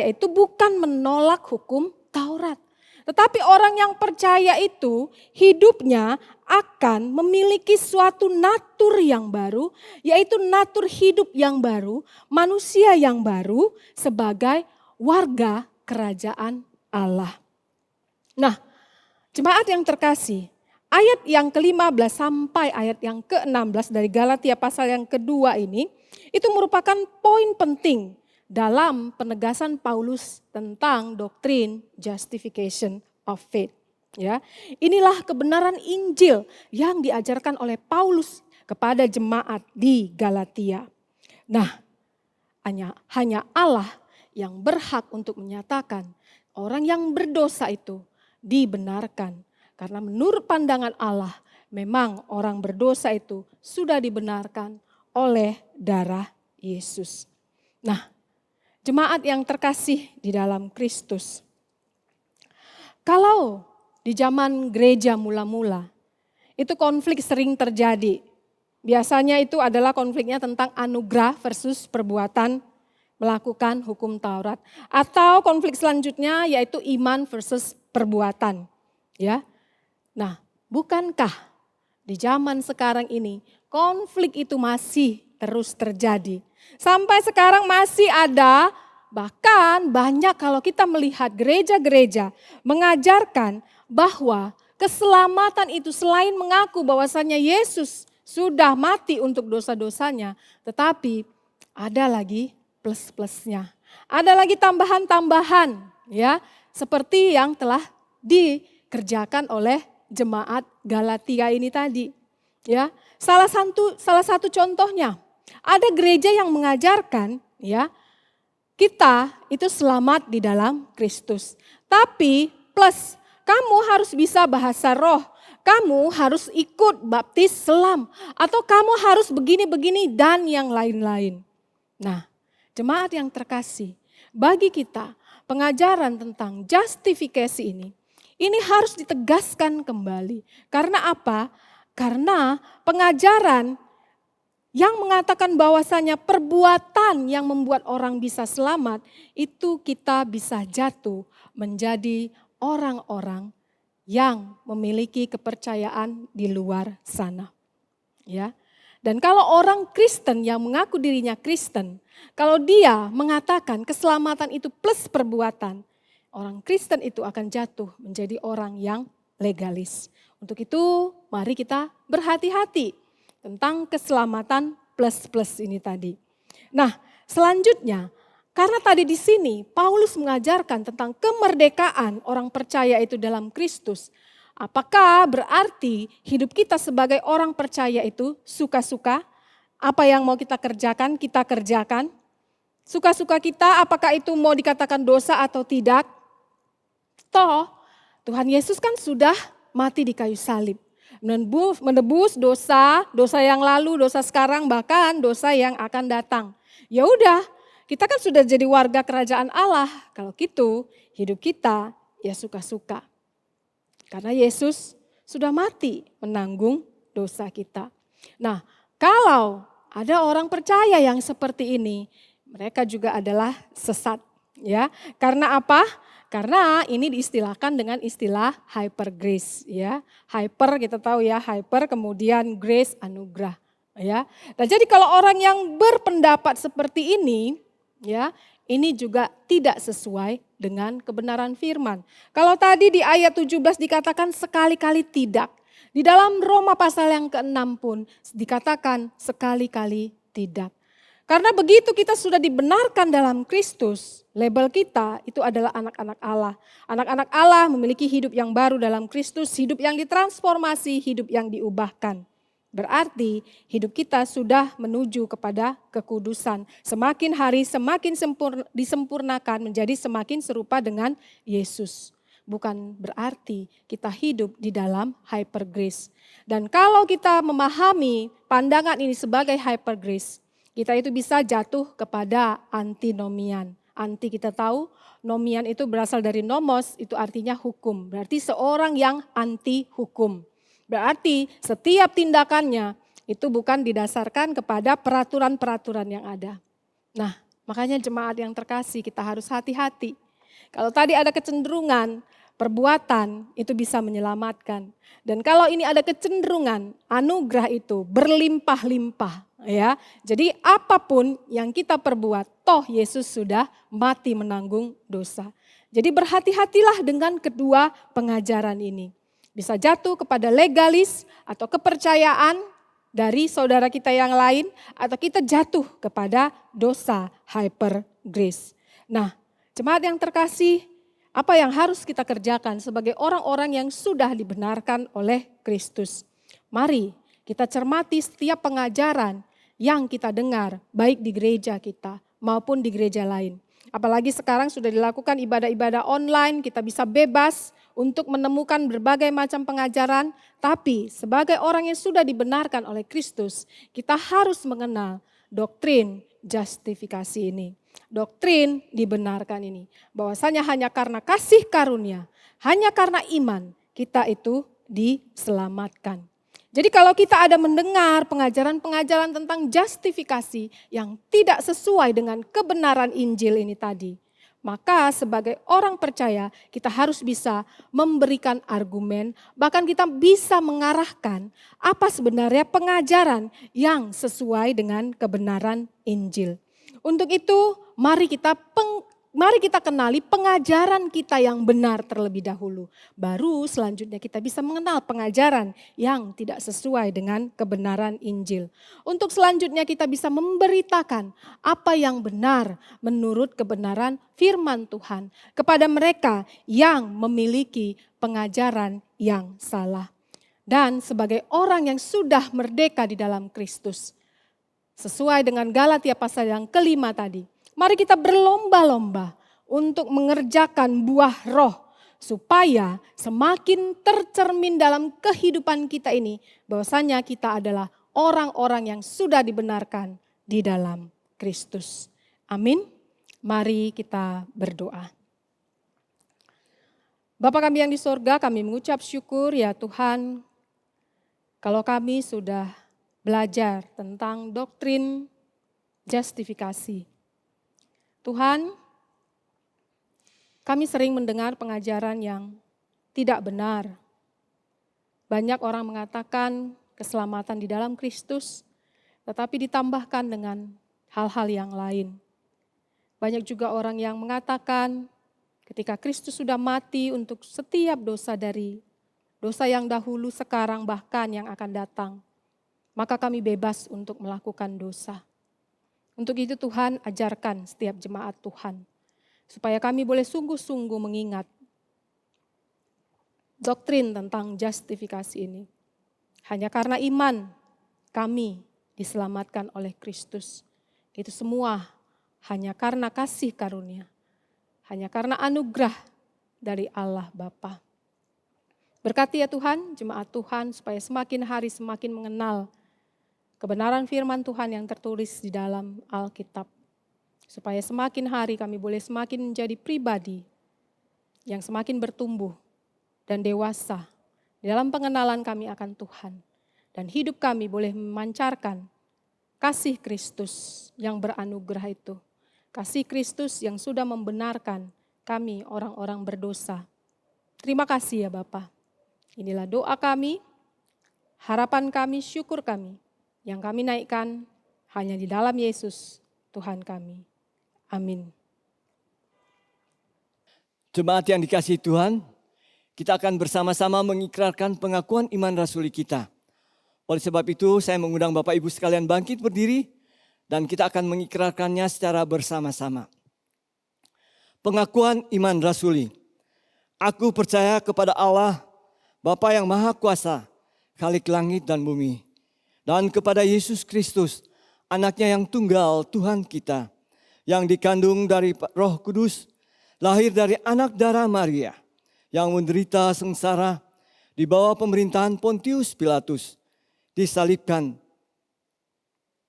itu bukan menolak hukum Taurat. Tetapi orang yang percaya itu hidupnya akan memiliki suatu natur yang baru, yaitu natur hidup yang baru, manusia yang baru sebagai warga kerajaan Allah. Nah, jemaat yang terkasih, ayat yang ke-15 sampai ayat yang ke-16 dari Galatia pasal yang kedua ini, itu merupakan poin penting dalam penegasan Paulus tentang doktrin justification of faith. Ya, inilah kebenaran Injil yang diajarkan oleh Paulus kepada jemaat di Galatia. Nah, hanya Allah yang berhak untuk menyatakan orang yang berdosa itu dibenarkan. Karena menurut pandangan Allah, memang orang berdosa itu sudah dibenarkan oleh darah Yesus. Nah, jemaat yang terkasih di dalam Kristus. Kalau di zaman gereja mula-mula, itu konflik sering terjadi. Biasanya itu adalah konfliknya tentang anugerah versus perbuatan melakukan hukum Taurat. Atau konflik selanjutnya yaitu iman versus perbuatan. Ya. Nah, bukankah di zaman sekarang ini konflik itu masih terus terjadi? Sampai sekarang masih ada, bahkan banyak kalau kita melihat gereja-gereja mengajarkan bahwa keselamatan itu selain mengaku bahwasannya Yesus sudah mati untuk dosa-dosanya, tetapi ada lagi plus-plusnya. Ada lagi tambahan-tambahan, ya, seperti yang telah dikerjakan oleh jemaat Galatia ini tadi. Ya, salah satu contohnya, ada gereja yang mengajarkan, ya, kita itu selamat di dalam Kristus. Tapi plus, kamu harus bisa bahasa roh, kamu harus ikut baptis selam, atau kamu harus begini-begini dan yang lain-lain. Nah, jemaat yang terkasih, bagi kita pengajaran tentang justifikasi ini harus ditegaskan kembali. Karena apa? Karena pengajaran yang mengatakan bahwasanya perbuatan yang membuat orang bisa selamat, itu kita bisa jatuh menjadi orang-orang yang memiliki kepercayaan di luar sana. Ya. Dan kalau orang Kristen yang mengaku dirinya Kristen, kalau dia mengatakan keselamatan itu plus perbuatan, orang Kristen itu akan jatuh menjadi orang yang legalis. Untuk itu mari kita berhati-hati tentang keselamatan plus-plus ini tadi. Nah, selanjutnya karena tadi di sini Paulus mengajarkan tentang kemerdekaan orang percaya itu dalam Kristus. Apakah berarti hidup kita sebagai orang percaya itu suka-suka? Apa yang mau kita kerjakan, kita kerjakan. Suka-suka kita apakah itu mau dikatakan dosa atau tidak? Toh Tuhan Yesus kan sudah mati di kayu salib. Menebus dosa yang lalu, dosa sekarang, bahkan dosa yang akan datang. Ya udah, kita kan sudah jadi warga kerajaan Allah. Kalau gitu, hidup kita ya suka-suka. Karena Yesus sudah mati menanggung dosa kita. Nah, kalau ada orang percaya yang seperti ini, mereka juga adalah sesat. Ya, karena apa? Karena ini diistilahkan dengan istilah hyper grace, ya. Hyper kita tahu ya, hyper kemudian grace anugerah, ya. Nah, jadi kalau orang yang berpendapat seperti ini, ya, ini juga tidak sesuai dengan kebenaran firman. Kalau tadi di ayat 17 dikatakan sekali-kali tidak. Di dalam Roma pasal yang ke-6 pun dikatakan sekali-kali tidak. Karena begitu kita sudah dibenarkan dalam Kristus, label kita itu adalah anak-anak Allah. Anak-anak Allah memiliki hidup yang baru dalam Kristus, hidup yang ditransformasi, hidup yang diubahkan. Berarti hidup kita sudah menuju kepada kekudusan. Semakin hari semakin disempurnakan menjadi semakin serupa dengan Yesus. Bukan berarti kita hidup di dalam hyper grace. Dan kalau kita memahami pandangan ini sebagai hyper grace, kita itu bisa jatuh kepada antinomian. Anti kita tahu, nomian itu berasal dari nomos, itu artinya hukum. Berarti seorang yang anti hukum. Berarti setiap tindakannya itu bukan didasarkan kepada peraturan-peraturan yang ada. Nah, makanya jemaat yang terkasih kita harus hati-hati. Kalau tadi ada kecenderungan, perbuatan itu bisa menyelamatkan. Dan kalau ini ada kecenderungan, anugerah itu berlimpah-limpah. Ya, jadi apapun yang kita perbuat, toh Yesus sudah mati menanggung dosa. Jadi berhati-hatilah dengan kedua pengajaran ini. Bisa jatuh kepada legalis atau kepercayaan dari saudara kita yang lain, atau kita jatuh kepada dosa hyper grace. Nah, jemaat yang terkasih, apa yang harus kita kerjakan sebagai orang-orang yang sudah dibenarkan oleh Kristus? Mari kita cermati setiap pengajaran yang kita dengar, baik di gereja kita maupun di gereja lain. Apalagi sekarang sudah dilakukan ibadah-ibadah online, kita bisa bebas untuk menemukan berbagai macam pengajaran. Tapi sebagai orang yang sudah dibenarkan oleh Kristus, kita harus mengenal doktrin justifikasi ini. Doktrin dibenarkan ini. Bahwasanya hanya karena kasih karunia, hanya karena iman, kita itu diselamatkan. Jadi kalau kita ada mendengar pengajaran-pengajaran tentang justifikasi yang tidak sesuai dengan kebenaran Injil ini tadi, maka sebagai orang percaya kita harus bisa memberikan argumen, bahkan kita bisa mengarahkan apa sebenarnya pengajaran yang sesuai dengan kebenaran Injil. Untuk itu mari kita kenali pengajaran kita yang benar terlebih dahulu. Baru selanjutnya kita bisa mengenal pengajaran yang tidak sesuai dengan kebenaran Injil. Untuk selanjutnya kita bisa memberitakan apa yang benar menurut kebenaran firman Tuhan kepada mereka yang memiliki pengajaran yang salah. Dan sebagai orang yang sudah merdeka di dalam Kristus, sesuai dengan Galatia pasal yang kelima tadi, mari kita berlomba-lomba untuk mengerjakan buah roh supaya semakin tercermin dalam kehidupan kita ini bahwasanya kita adalah orang-orang yang sudah dibenarkan di dalam Kristus. Amin. Mari kita berdoa. Bapa kami yang di sorga, kami mengucap syukur ya Tuhan, kalau kami sudah belajar tentang doktrin justifikasi. Tuhan, kami sering mendengar pengajaran yang tidak benar. Banyak orang mengatakan keselamatan di dalam Kristus, tetapi ditambahkan dengan hal-hal yang lain. Banyak juga orang yang mengatakan ketika Kristus sudah mati untuk setiap dosa dari dosa yang dahulu, sekarang, bahkan yang akan datang, maka kami bebas untuk melakukan dosa. Untuk itu Tuhan, ajarkan setiap jemaat Tuhan, supaya kami boleh sungguh-sungguh mengingat doktrin tentang justifikasi ini. Hanya karena iman kami diselamatkan oleh Kristus. Itu semua hanya karena kasih karunia, hanya karena anugerah dari Allah Bapa. Berkati ya Tuhan, jemaat Tuhan, supaya semakin hari semakin mengenal kebenaran firman Tuhan yang tertulis di dalam Alkitab. Supaya semakin hari kami boleh semakin menjadi pribadi yang semakin bertumbuh dan dewasa di dalam pengenalan kami akan Tuhan. Dan hidup kami boleh memancarkan kasih Kristus yang beranugerah itu. Kasih Kristus yang sudah membenarkan kami orang-orang berdosa. Terima kasih ya Bapa. Inilah doa kami, harapan kami, syukur kami, yang kami naikkan hanya di dalam Yesus, Tuhan kami. Amin. Jemaat yang dikasihi Tuhan, kita akan bersama-sama mengikrarkan pengakuan iman rasuli kita. Oleh sebab itu, saya mengundang Bapak Ibu sekalian bangkit berdiri, dan kita akan mengikrarkannya secara bersama-sama. Pengakuan iman rasuli. Aku percaya kepada Allah, Bapa yang Maha Kuasa, Khalik langit dan bumi, dan kepada Yesus Kristus, anaknya yang tunggal Tuhan kita, yang dikandung dari Roh Kudus, lahir dari anak darah Maria, yang menderita sengsara di bawah pemerintahan Pontius Pilatus, disalibkan,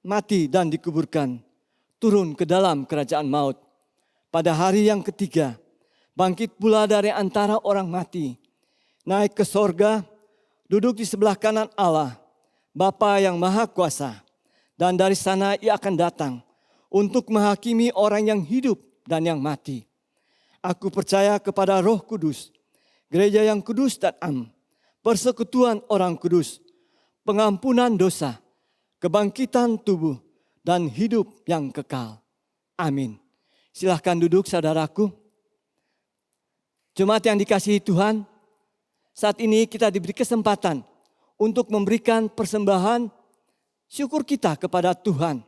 mati dan dikuburkan, turun ke dalam kerajaan maut. Pada hari yang ketiga, bangkit pula dari antara orang mati, naik ke sorga, duduk di sebelah kanan Allah, Bapa yang Maha Kuasa. Dan dari sana ia akan datang untuk menghakimi orang yang hidup dan yang mati. Aku percaya kepada Roh Kudus, gereja yang kudus dan am, persekutuan orang kudus, pengampunan dosa, kebangkitan tubuh, dan hidup yang kekal. Amin. Silahkan duduk saudaraku. Jemaat yang dikasihi Tuhan, saat ini kita diberi kesempatan untuk memberikan persembahan syukur kita kepada Tuhan.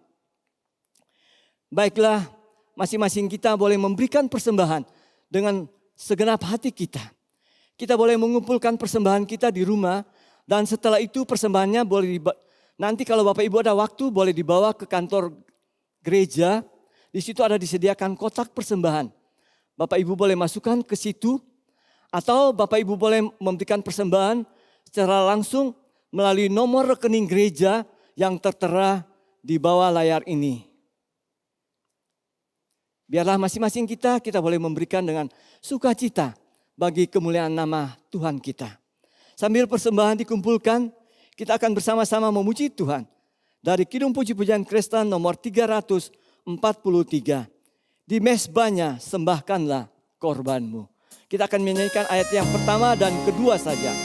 Baiklah, masing-masing kita boleh memberikan persembahan dengan segenap hati kita. Kita boleh mengumpulkan persembahan kita di rumah, dan setelah itu persembahannya boleh nanti kalau Bapak Ibu ada waktu boleh dibawa ke kantor gereja. Di situ ada disediakan kotak persembahan. Bapak Ibu boleh masukkan ke situ, atau Bapak Ibu boleh memberikan persembahan secara langsung melalui nomor rekening gereja yang tertera di bawah layar ini. Biarlah masing-masing kita boleh memberikan dengan sukacita bagi kemuliaan nama Tuhan kita. Sambil persembahan dikumpulkan, kita akan bersama-sama memuji Tuhan. Dari Kidung Puji-Pujian Kristen nomor 343. Di mezbahnya sembahkanlah korbanmu. Kita akan menyanyikan ayat yang pertama dan kedua saja.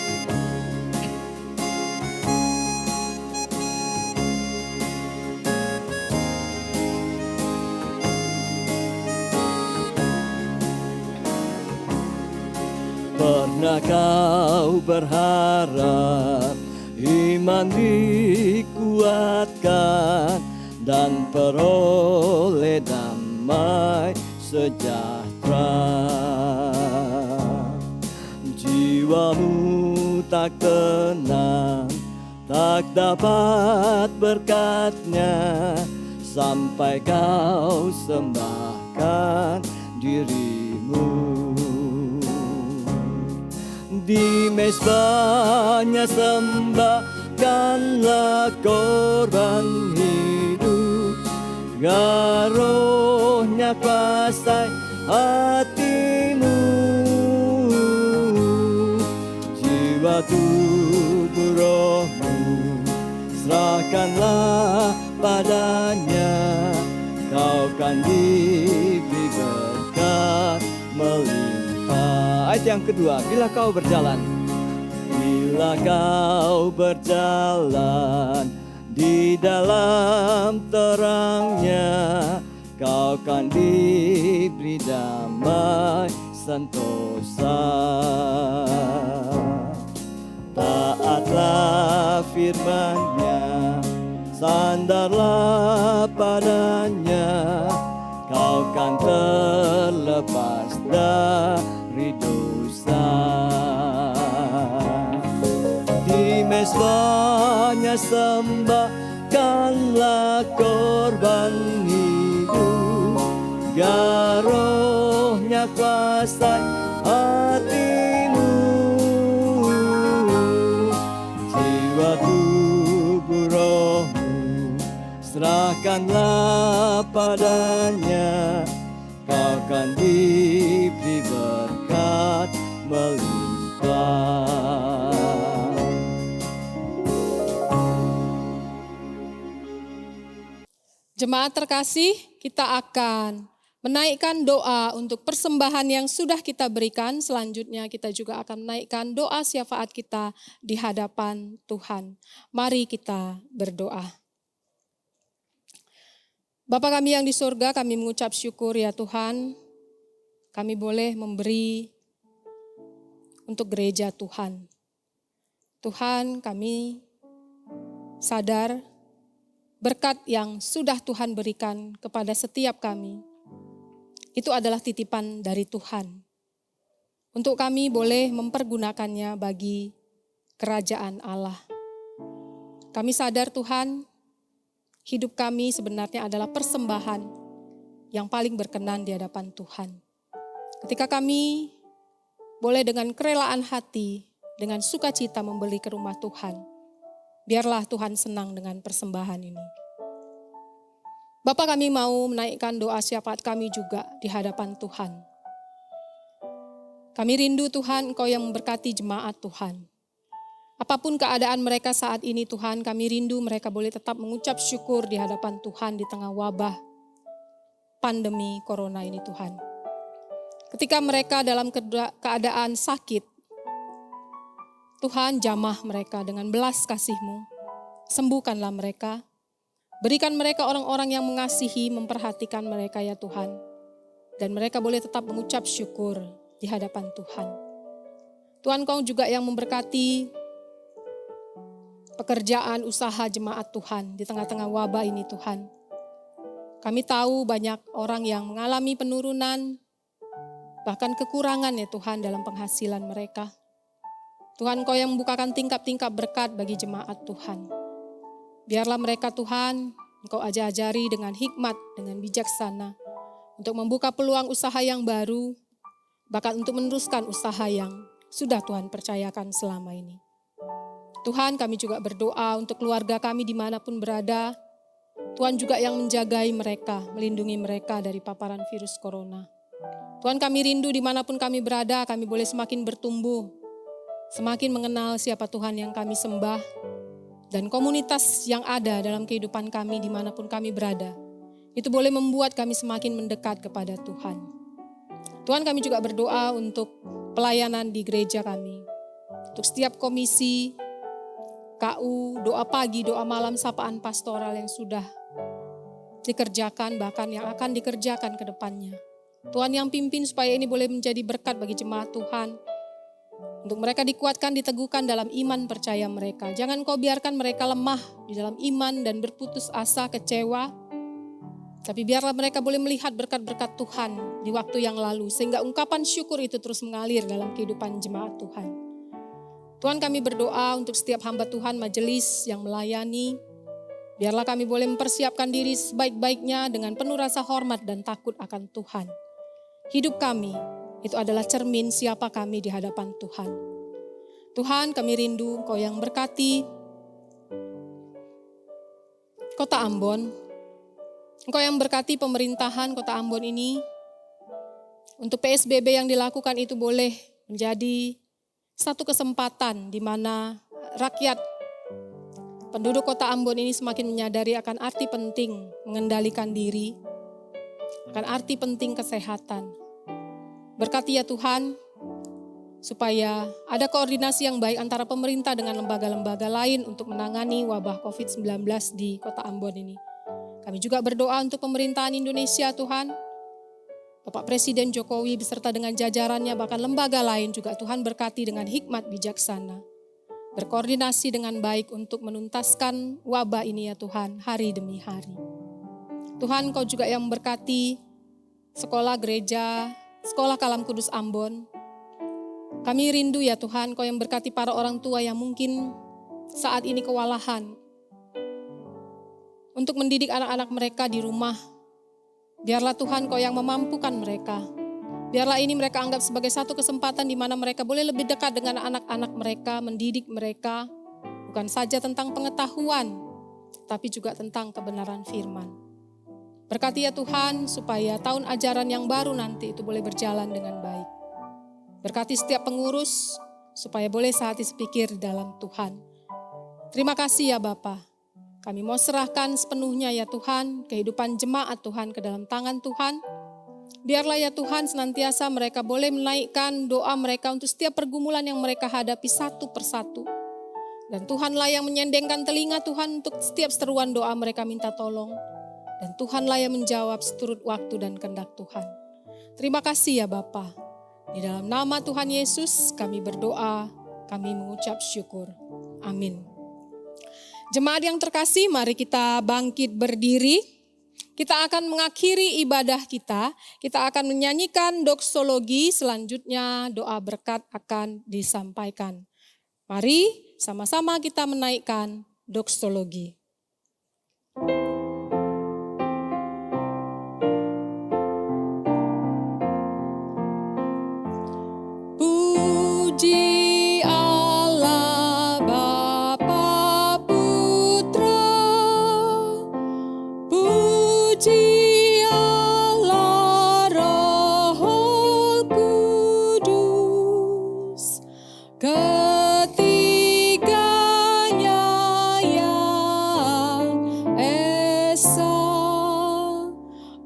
Pernah kau berharap iman dikuatkan dan peroleh damai sejahtera. Jiwamu tak tenang, tak dapat berkatnya sampai kau sembahkan dirimu. Di mezbahnya sembahkanlah korban hidup, garohnya kuasai hatimu. Jiwa tubuh rohmu serahkanlah padanya, kau kan diberi berkat melimpah. Ayat yang kedua, bila kau berjalan di dalam terangnya, kau kan diberi damai sentosa. Taatlah firman-Nya, sandarlah padanya, kau kan terlepas dari dosa. Di mezbahnya sembahkanlah korban hidup, garohnya kuasai hatimu. Jiwa tubuh rohmu serahkanlah padanya, kau kan diberi berkat melimpah. Jemaat terkasih, kita akan menaikkan doa untuk persembahan yang sudah kita berikan. Selanjutnya kita juga akan menaikkan doa syafaat kita di hadapan Tuhan. Mari kita berdoa. Bapa kami yang di surga, kami mengucap syukur ya Tuhan. Kami boleh memberi untuk gereja Tuhan. Tuhan, kami sadar berkat yang sudah Tuhan berikan kepada setiap kami, itu adalah titipan dari Tuhan. Untuk kami boleh mempergunakannya bagi kerajaan Allah. Kami sadar Tuhan, hidup kami sebenarnya adalah persembahan yang paling berkenan di hadapan Tuhan. Ketika kami boleh dengan kerelaan hati, dengan sukacita membeli ke rumah Tuhan, biarlah Tuhan senang dengan persembahan ini. Bapa, kami mau menaikkan doa syafaat kami juga di hadapan Tuhan. Kami rindu Tuhan, Engkau yang memberkati jemaat Tuhan. Apapun keadaan mereka saat ini Tuhan, kami rindu mereka boleh tetap mengucap syukur di hadapan Tuhan di tengah wabah pandemi corona ini Tuhan. Ketika mereka dalam keadaan sakit, Tuhan jamah mereka dengan belas kasih-Mu. Sembuhkanlah mereka. Berikan mereka orang-orang yang mengasihi, memperhatikan mereka ya Tuhan. Dan mereka boleh tetap mengucap syukur di hadapan Tuhan. Tuhan, Kau juga yang memberkati pekerjaan usaha jemaat Tuhan di tengah-tengah wabah ini Tuhan. Kami tahu banyak orang yang mengalami penurunan, bahkan kekurangan ya Tuhan dalam penghasilan mereka. Tuhan, Kau yang membukakan tingkap-tingkap berkat bagi jemaat Tuhan. Biarlah mereka Tuhan, Engkau ajari dengan hikmat, dengan bijaksana, untuk membuka peluang usaha yang baru, bahkan untuk meneruskan usaha yang sudah Tuhan percayakan selama ini. Tuhan, kami juga berdoa untuk keluarga kami dimanapun berada. Tuhan juga yang menjagai mereka, melindungi mereka dari paparan virus corona. Tuhan, kami rindu dimanapun kami berada, kami boleh semakin bertumbuh, semakin mengenal siapa Tuhan yang kami sembah, dan komunitas yang ada dalam kehidupan kami dimanapun kami berada, itu boleh membuat kami semakin mendekat kepada Tuhan. Tuhan, kami juga berdoa untuk pelayanan di gereja kami, untuk setiap komisi, KU, doa pagi, doa malam, sapaan pastoral yang sudah dikerjakan, bahkan yang akan dikerjakan ke depannya. Tuhan yang pimpin supaya ini boleh menjadi berkat bagi jemaat Tuhan. Untuk mereka dikuatkan, diteguhkan dalam iman percaya mereka. Jangan Kau biarkan mereka lemah di dalam iman dan berputus asa, kecewa. Tapi biarlah mereka boleh melihat berkat-berkat Tuhan di waktu yang lalu. Sehingga ungkapan syukur itu terus mengalir dalam kehidupan jemaat Tuhan. Tuhan, kami berdoa untuk setiap hamba Tuhan majelis yang melayani. Biarlah kami boleh mempersiapkan diri sebaik-baiknya dengan penuh rasa hormat dan takut akan Tuhan. Hidup kami itu adalah cermin siapa kami di hadapan Tuhan. Tuhan, kami rindu Engkau yang berkati Kota Ambon. Engkau yang berkati pemerintahan Kota Ambon ini. Untuk PSBB yang dilakukan itu boleh menjadi satu kesempatan di mana rakyat penduduk Kota Ambon ini semakin menyadari akan arti penting mengendalikan diri, akan arti penting kesehatan. Berkati ya Tuhan, supaya ada koordinasi yang baik antara pemerintah dengan lembaga-lembaga lain untuk menangani wabah COVID-19 di Kota Ambon ini. Kami juga berdoa untuk pemerintahan Indonesia Tuhan, Bapak Presiden Jokowi beserta dengan jajarannya, bahkan lembaga lain juga Tuhan berkati dengan hikmat bijaksana. Berkoordinasi dengan baik untuk menuntaskan wabah ini ya Tuhan, hari demi hari. Tuhan, Kau juga yang memberkati sekolah gereja, sekolah Kalam Kudus Ambon. Kami rindu ya Tuhan, Kau yang berkati para orang tua yang mungkin saat ini kewalahan untuk mendidik anak-anak mereka di rumah. Biarlah Tuhan Kau yang memampukan mereka. Biarlah ini mereka anggap sebagai satu kesempatan di mana mereka boleh lebih dekat dengan anak-anak mereka, mendidik mereka. Bukan saja tentang pengetahuan, tapi juga tentang kebenaran firman. Berkati ya Tuhan supaya tahun ajaran yang baru nanti itu boleh berjalan dengan baik. Berkati setiap pengurus supaya boleh sehati sepikir dalam Tuhan. Terima kasih ya Bapa. Kami mau serahkan sepenuhnya ya Tuhan, kehidupan jemaat Tuhan ke dalam tangan Tuhan. Biarlah ya Tuhan senantiasa mereka boleh menaikkan doa mereka untuk setiap pergumulan yang mereka hadapi satu persatu. Dan Tuhanlah yang menyendengkan telinga Tuhan untuk setiap seruan doa mereka minta tolong. Dan Tuhanlah yang menjawab seturut waktu dan kehendak Tuhan. Terima kasih ya Bapa. Di dalam nama Tuhan Yesus kami berdoa, kami mengucap syukur. Amin. Jemaat yang terkasih, mari kita bangkit berdiri. Kita akan mengakhiri ibadah kita. Kita akan menyanyikan doksologi, selanjutnya doa berkat akan disampaikan. Mari sama-sama kita menaikkan doksologi. Puji Allah Bapa Putra, puji Allah Roh Kudus, ketiganya yang esa,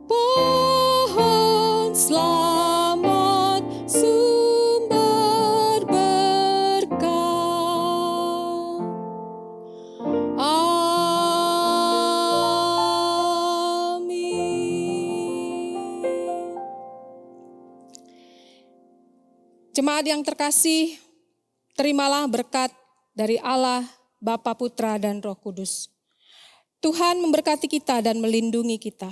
pohon selamat sumber berkah. Amin. Jemaat yang terkasih, terimalah berkat dari Allah, Bapa, Putra, dan Roh Kudus. Tuhan memberkati kita dan melindungi kita.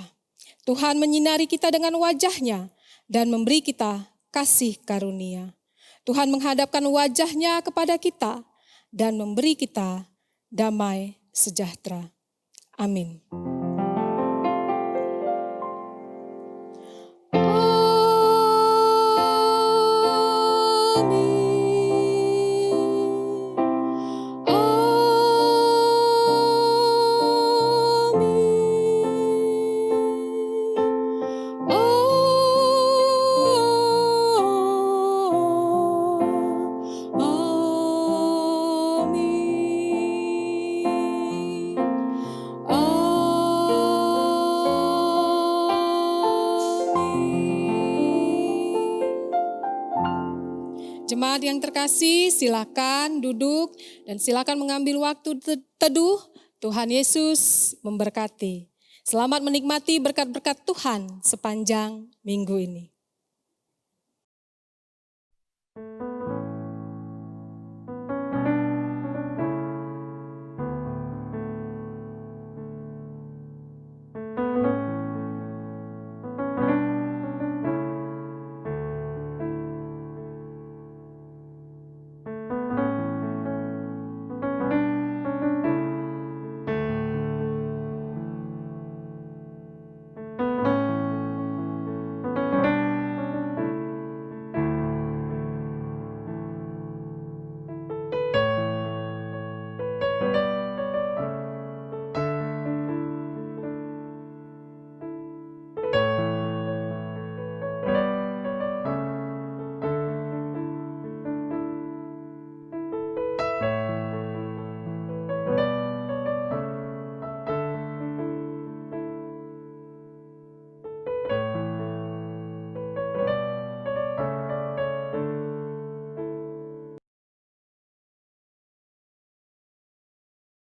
Tuhan menyinari kita dengan wajah-Nya dan memberi kita kasih karunia. Tuhan menghadapkan wajah-Nya kepada kita dan memberi kita damai sejahtera. Amin. Jemaat yang terkasih, silakan duduk dan silakan mengambil waktu teduh. Tuhan Yesus memberkati. Selamat menikmati berkat-berkat Tuhan sepanjang minggu ini.